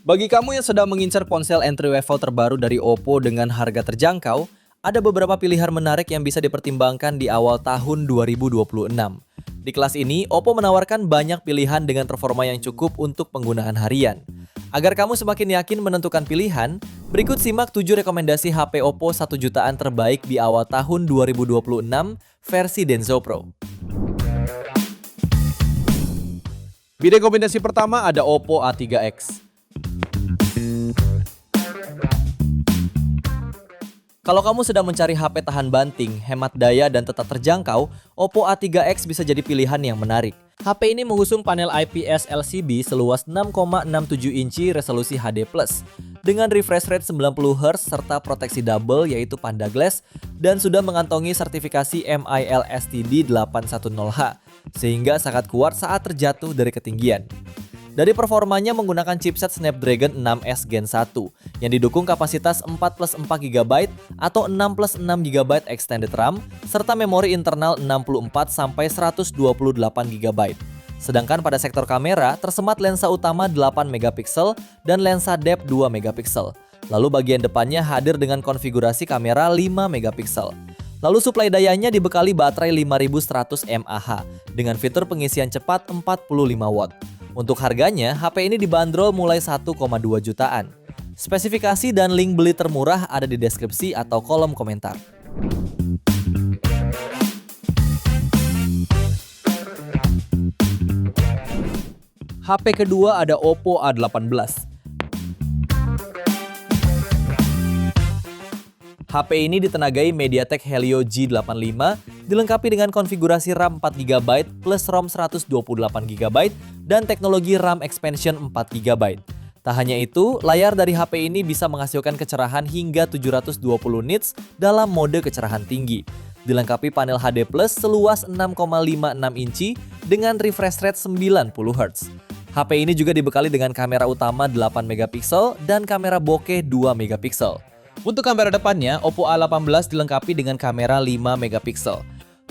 Bagi kamu yang sedang mengincar ponsel entry level terbaru dari Oppo dengan harga terjangkau, ada beberapa pilihan menarik yang bisa dipertimbangkan di awal tahun 2026. Di kelas ini, Oppo menawarkan banyak pilihan dengan performa yang cukup untuk penggunaan harian. Agar kamu semakin yakin menentukan pilihan, berikut simak 7 rekomendasi HP Oppo 1 jutaan terbaik di awal tahun 2026 versi Denso Pro. Di rekomendasi pertama ada Oppo A3X. Kalau kamu sedang mencari HP tahan banting, hemat daya, dan tetap terjangkau, Oppo A3X bisa jadi pilihan yang menarik. HP ini mengusung panel IPS LCD seluas 6,67 inci resolusi HD+, dengan refresh rate 90Hz serta proteksi double yaitu Panda Glass, dan sudah mengantongi sertifikasi MILSTD 810H, sehingga sangat kuat saat terjatuh dari ketinggian. Dari performanya menggunakan chipset Snapdragon 6S Gen 1 yang didukung kapasitas 4+4GB atau 6+6GB extended RAM serta memori internal 64-128GB. Sedangkan pada sektor kamera tersemat lensa utama 8MP dan lensa depth 2MP. Lalu bagian depannya hadir dengan konfigurasi kamera 5MP. Lalu suplai dayanya dibekali baterai 5100 mAh dengan fitur pengisian cepat 45W. Untuk harganya, HP ini dibanderol mulai 1,2 jutaan. Spesifikasi dan link beli termurah ada di deskripsi atau kolom komentar. HP kedua ada Oppo A18. HP ini ditenagai MediaTek Helio G85, dilengkapi dengan konfigurasi RAM 4GB plus ROM 128GB dan teknologi RAM expansion 4GB. Tak hanya itu, layar dari HP ini bisa menghasilkan kecerahan hingga 720 nits dalam mode kecerahan tinggi. Dilengkapi panel HD Plus seluas 6,56 inci dengan refresh rate 90Hz. HP ini juga dibekali dengan kamera utama 8MP dan kamera bokeh 2MP. Untuk kamera depannya, Oppo A18 dilengkapi dengan kamera 5MP.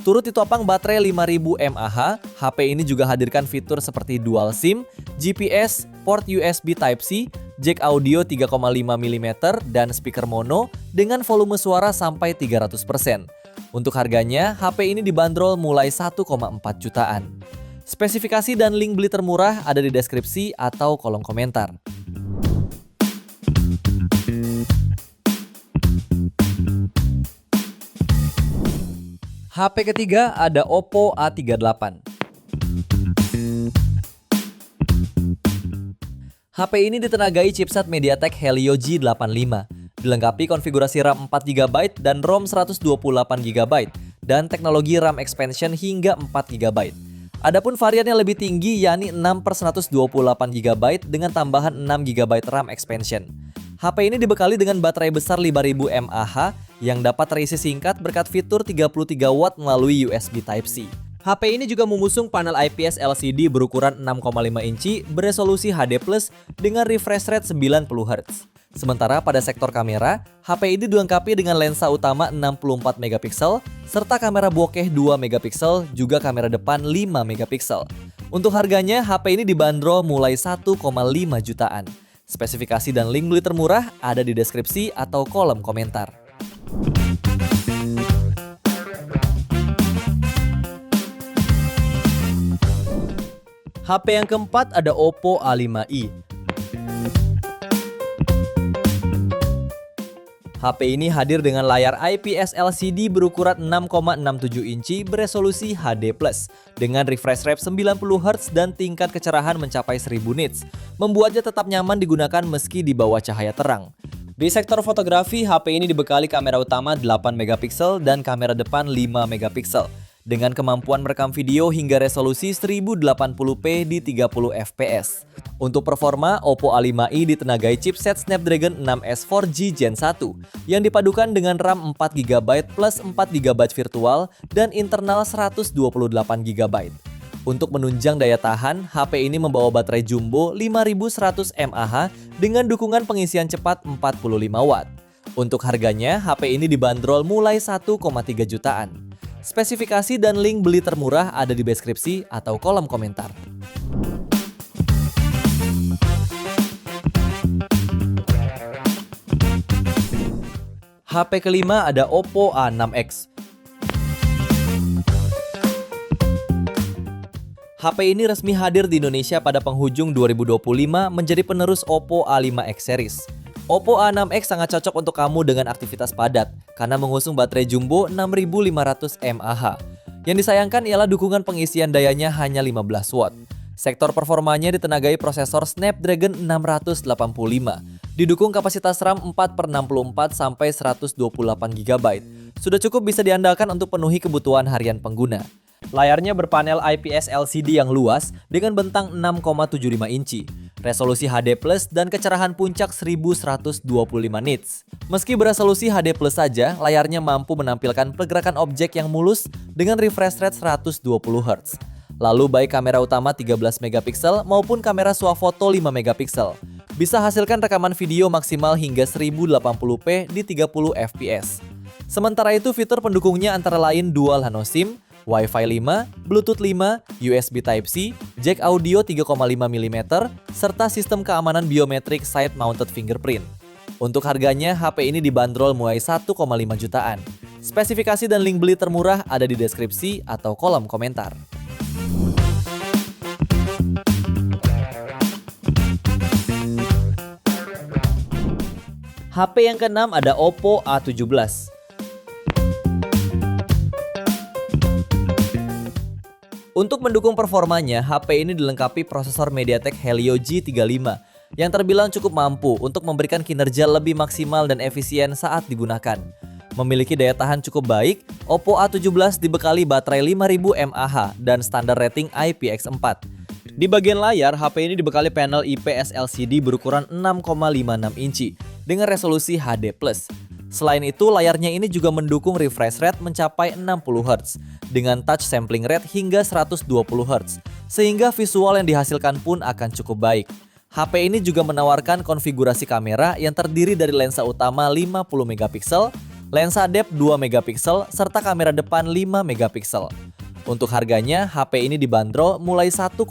Turut ditopang baterai 5000 mAh, HP ini juga hadirkan fitur seperti dual SIM, GPS, port USB Type-C, jack audio 3,5mm, dan speaker mono dengan volume suara sampai 300%. Untuk harganya, HP ini dibanderol mulai 1,4 jutaan. Spesifikasi dan link beli termurah ada di deskripsi atau kolom komentar. HP ketiga ada Oppo A38. HP ini ditenagai chipset MediaTek Helio G85, dilengkapi konfigurasi RAM 4GB dan ROM 128GB, dan teknologi RAM expansion hingga 4GB. Adapun varian yang lebih tinggi yakni 6/128GB dengan tambahan 6GB RAM expansion. HP ini dibekali dengan baterai besar 5000 mAh yang dapat terisi singkat berkat fitur 33W melalui USB Type-C. HP ini juga mengusung panel IPS LCD berukuran 6,5 inci beresolusi HD+ dengan refresh rate 90Hz. Sementara pada sektor kamera, HP ini dilengkapi dengan lensa utama 64MP serta kamera bokeh 2MP juga kamera depan 5MP. Untuk harganya, HP ini dibanderol mulai 1,5 jutaan. Spesifikasi dan link beli termurah ada di deskripsi atau kolom komentar. HP yang keempat ada Oppo A5i. HP ini hadir dengan layar IPS LCD berukuran 6,67 inci beresolusi HD+, dengan refresh rate 90Hz dan tingkat kecerahan mencapai 1000 nits, membuatnya tetap nyaman digunakan meski di bawah cahaya terang. Di sektor fotografi, HP ini dibekali kamera utama 8MP dan kamera depan 5MP, dengan kemampuan merekam video hingga resolusi 1080p di 30fps. Untuk performa, Oppo A5i ditenagai chipset Snapdragon 6S 4G Gen 1 yang dipadukan dengan RAM 4GB plus 4GB virtual dan internal 128GB. Untuk menunjang daya tahan, HP ini membawa baterai jumbo 5100 mAh dengan dukungan pengisian cepat 45W. Untuk harganya, HP ini dibanderol mulai 1,3 jutaan. Spesifikasi dan link beli termurah ada di deskripsi atau kolom komentar. HP kelima ada Oppo A6X. HP ini resmi hadir di Indonesia pada penghujung 2025 menjadi penerus Oppo A5X series. Oppo A6X sangat cocok untuk kamu dengan aktivitas padat karena mengusung baterai jumbo 6500 mAh. Yang disayangkan ialah dukungan pengisian dayanya hanya 15 watt. Sektor performanya ditenagai prosesor Snapdragon 685. Didukung kapasitas RAM 4/64 sampai 128 GB. Sudah cukup bisa diandalkan untuk penuhi kebutuhan harian pengguna. Layarnya berpanel IPS LCD yang luas dengan bentang 6,75 inci, resolusi HD+, dan kecerahan puncak 1125 nits. Meski beresolusi HD+ saja, layarnya mampu menampilkan pergerakan objek yang mulus dengan refresh rate 120 Hz. Lalu baik kamera utama 13 megapiksel maupun kamera swafoto 5 megapiksel bisa hasilkan rekaman video maksimal hingga 1080p di 30 fps. Sementara itu fitur pendukungnya antara lain dual nano SIM, Wi-Fi 5, Bluetooth 5, USB Type-C, jack audio 3,5 mm, serta sistem keamanan biometrik side-mounted fingerprint. Untuk harganya, HP ini dibanderol mulai 1,5 jutaan. Spesifikasi dan link beli termurah ada di deskripsi atau kolom komentar. HP yang keenam ada Oppo A17. Untuk mendukung performanya, HP ini dilengkapi prosesor MediaTek Helio G35 yang terbilang cukup mampu untuk memberikan kinerja lebih maksimal dan efisien saat digunakan. Memiliki daya tahan cukup baik, Oppo A17 dibekali baterai 5000 mAh dan standar rating IPX4. Di bagian layar, HP ini dibekali panel IPS LCD berukuran 6,56 inci dengan resolusi HD+. Selain itu, layarnya ini juga mendukung refresh rate mencapai 60 Hz dengan touch sampling rate hingga 120 Hz, sehingga visual yang dihasilkan pun akan cukup baik. HP ini juga menawarkan konfigurasi kamera yang terdiri dari lensa utama 50 megapiksel, lensa depth 2 megapiksel, serta kamera depan 5 megapiksel. Untuk harganya, HP ini dibanderol mulai 1,2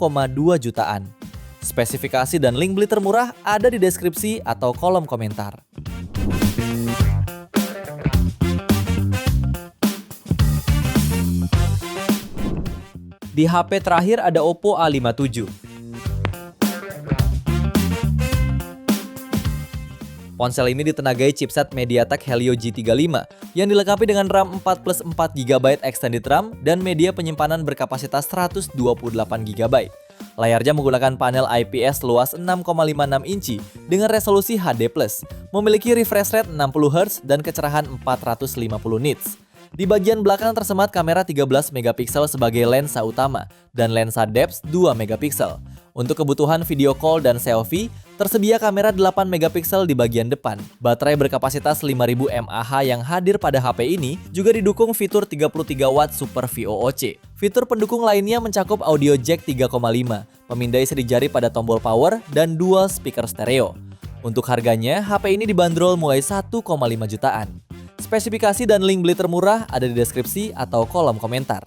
jutaan. Spesifikasi dan link beli termurah ada di deskripsi atau kolom komentar. Di HP terakhir ada Oppo A57. Ponsel ini ditenagai chipset MediaTek Helio G35 yang dilengkapi dengan RAM 4+4GB extended RAM dan media penyimpanan berkapasitas 128GB. Layarnya menggunakan panel IPS luas 6,56 inci dengan resolusi HD+, memiliki refresh rate 60 Hz dan kecerahan 450 nits. Di bagian belakang tersemat kamera 13 megapiksel sebagai lensa utama dan lensa depth 2 megapiksel. Untuk kebutuhan video call dan selfie, tersedia kamera 8 megapiksel di bagian depan. Baterai berkapasitas 5000 mAh yang hadir pada HP ini juga didukung fitur 33 watt Super VOOC. Fitur pendukung lainnya mencakup audio jack 3,5, pemindai seri jari pada tombol power, dan dual speaker stereo. Untuk harganya, HP ini dibanderol mulai 1,5 jutaan. Spesifikasi dan link beli termurah ada di deskripsi atau kolom komentar.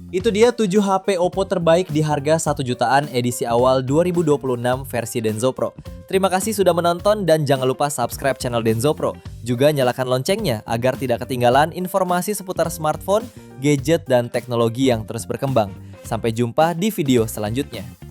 Itu dia 7 HP Oppo terbaik di harga 1 jutaan edisi awal 2026 versi Denso Pro. Terima kasih sudah menonton dan jangan lupa subscribe channel Denso Pro. Juga nyalakan loncengnya agar tidak ketinggalan informasi seputar smartphone, gadget, dan teknologi yang terus berkembang. Sampai jumpa di video selanjutnya.